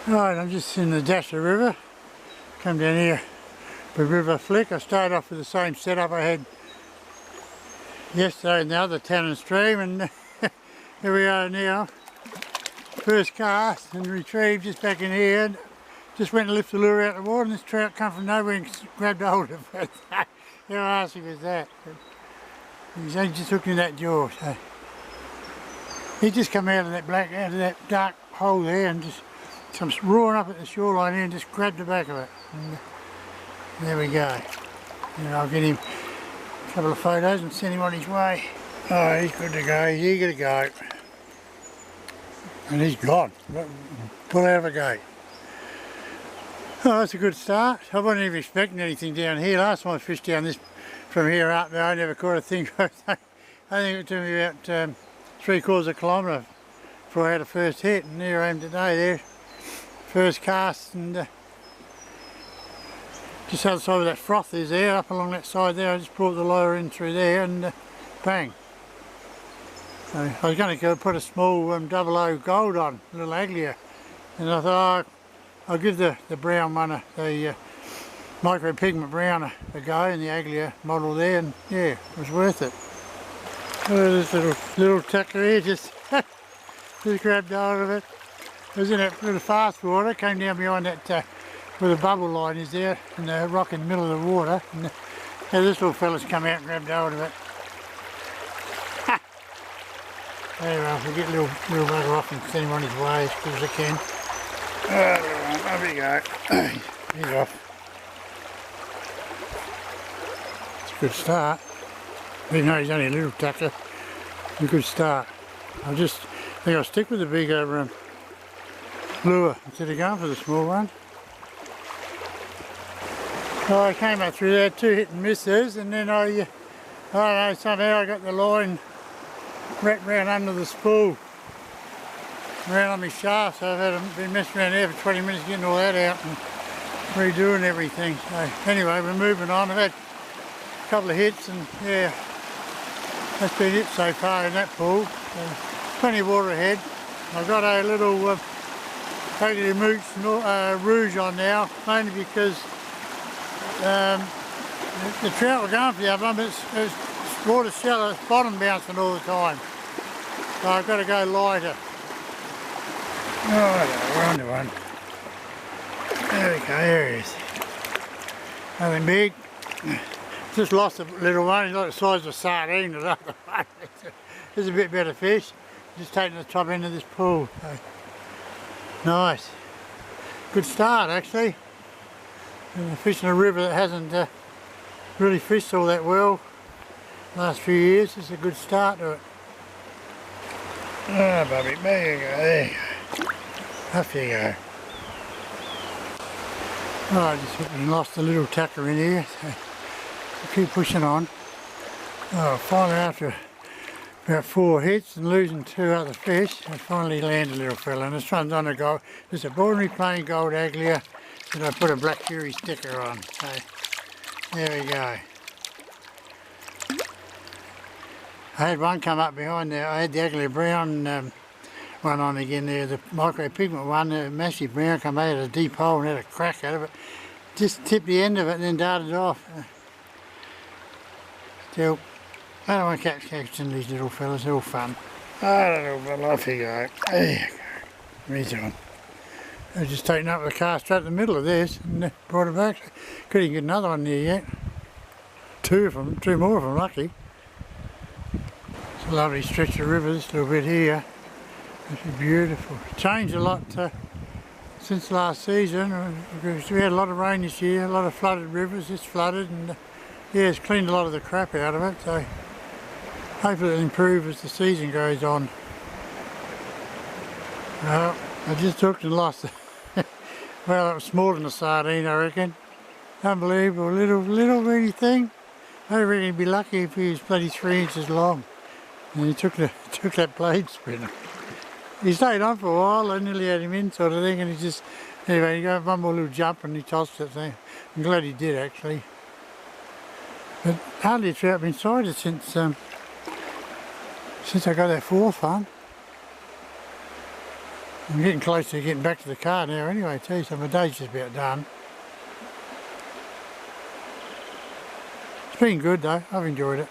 Right, I'm just in the Dasher River. Come down here for River Flick. I started off with the same setup I had yesterday in the other Tannin stream, and here we are now. First cast and retrieved just back in here. And just went to lift the lure out of the water, and this trout come from nowhere and grabbed hold of it. How arsey was that? He's only just hooked in that jaw. So he just come out of that dark hole there and just comes roaring up at the shoreline here and just grabbed the back of it. And there we go. And I'll get him a couple of photos and send him on his way. Oh, he's good to go. He's eager to go. And he's gone. Pull out of a gate. Oh, that's a good start. I wasn't even expecting anything down here. Last time I fished down this from here up there, I never caught a thing. I think it took me about 3/4 of a kilometre before I had a first hit, and here I am today there. First cast, and just outside of that froth is there, up along that side there. I just brought the lure in through there and bang. So I was going to go put a small 00 gold on, a little Aglia, and I thought, oh, I'll give the brown one, the micro pigment brown a go in the Aglia model there, and yeah, it was worth it. Oh, this little tucker here just grabbed hold of it. It was in that little fast water, came down behind that where the bubble line is there, and the rock in the middle of the water, and yeah, this little fella's come out and grabbed hold of it. Anyway, I'll get little bugger off and send him on his way as quick as I can. There we go. He's off. It's a good start. Even though he's only a little tucker, it's a good start. I think I'll stick with the bigger lure instead of going for the small one. So I came up through there, 2 hit and misses, and then I don't know, somehow I got the line wrapped round under the spool, around on my shaft, so I've been messing around there for 20 minutes getting all that out and redoing everything. So anyway, we're moving on. I've had a couple of hits, and yeah, that's been it so far in that pool. So plenty of water ahead. I've got a little Aglia Rouge on now, mainly because the trout were going for the other one, but it's water shallow, it's bottom bouncing all the time. So I've got to go lighter. Oh, we're on to one. There we go, there he is. Nothing big. Just lost a little one, he's like the size of a sardine. The other one. It's a bit better fish. Just taking the top end of this pool. So, nice. Good start actually. And fishing a river that hasn't really fished all that well last few years. It's a good start to it. Ah, Bobby, there you go, there you go. Off you go. Oh, I just lost a little tucker in here, so I'll keep pushing on. Oh, finally after about 4 hits and losing 2 other fish, I finally landed a little fella, and this one's on a gold. It's a ordinary plain gold Aglia that I put a Black Fury sticker on. So there we go. I had one come up behind there. I had the Aglia brown one on again there, the micro pigment one, the massive brown come out of a deep hole and had a crack out of it. Just tipped the end of it and then darted off. Still, I don't want to catching these little fellas, they're all fun. Oh, little off you go. There you go. He's on. I've just taken up the cast straight in the middle of this and brought it back. Couldn't get another one there yet. 2 of them, 2 more of them, lucky. It's a lovely stretch of river, this little bit here. It's beautiful. It's changed a lot since last season. Because we had a lot of rain this year, a lot of flooded rivers. It's flooded, and yeah, it's cleaned a lot of the crap out of it. So hopefully it'll improve as the season goes on. Well, I just hooked and lost it. Well, it was smaller than a sardine, I reckon. Unbelievable, little weedy thing. I reckon he'd be lucky if he was bloody 3 inches long. And he took that blade spinner. He stayed on for a while. I nearly had him in, sort of thing, and he just anyway. He got one more little jump and he tossed it there. I'm glad he did actually. But hardly a trout been sighted since I got that 4th one. I'm getting close to getting back to the car now anyway too, so my day's just about done. It's been good though, I've enjoyed it.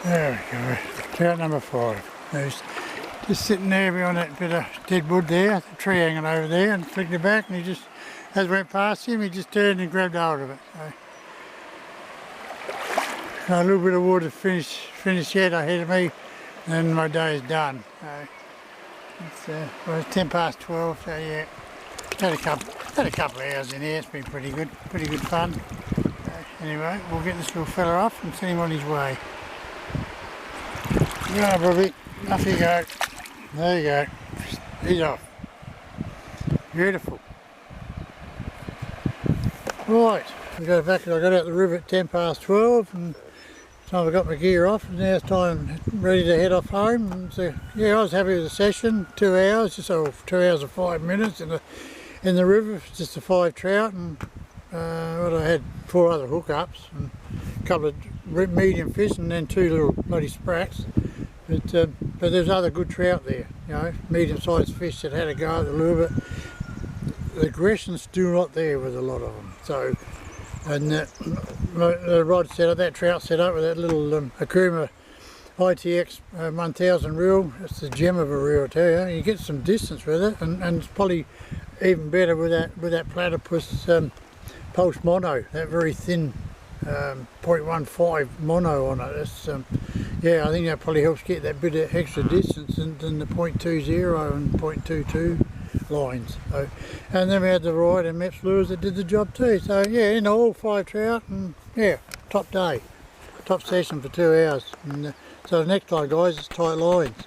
There we go, trout number 5. There's just sitting there behind that bit of dead wood there, the tree hanging over there, and flicked it back, and he just, as we went past him, he just turned and grabbed hold of it. So a little bit of water to finish yet ahead of me, and my day is done. So well, it's 12:10, so yeah, had a couple of hours in here. It's been pretty good fun. Anyway, we'll get this little fella off and send him on his way. Go on, Bobby, off you go. There you go. He's off. Beautiful. Right, I got out the river at 12:10, and so I got my gear off, and now it's time ready to head off home. And so yeah, I was happy with the session. 2 hours, just 2 hours and 5 minutes in the river, just the 5 trout, and well, I had 4 other hookups and a couple of medium fish, and then 2 little bloody sprats. But there's other good trout there, you know, medium-sized fish that had a go at the lure, but the aggression's still not there with a lot of them. So, and the rod set up, that trout set up with that little Akuma ITX 1000 reel. It's the gem of a reel, I tell you. You get some distance with it, and it's probably even better with that platypus pulse mono, that very thin 0.15 mono on it. It's, yeah, I think that probably helps get that bit of extra distance than the 0.20 and 0.22 lines. So, and then we had the Ride and Mepps lures that did the job too. So yeah, in all 5 trout, and yeah, top day, top session for 2 hours. And so the next time, guys, it's tight lines.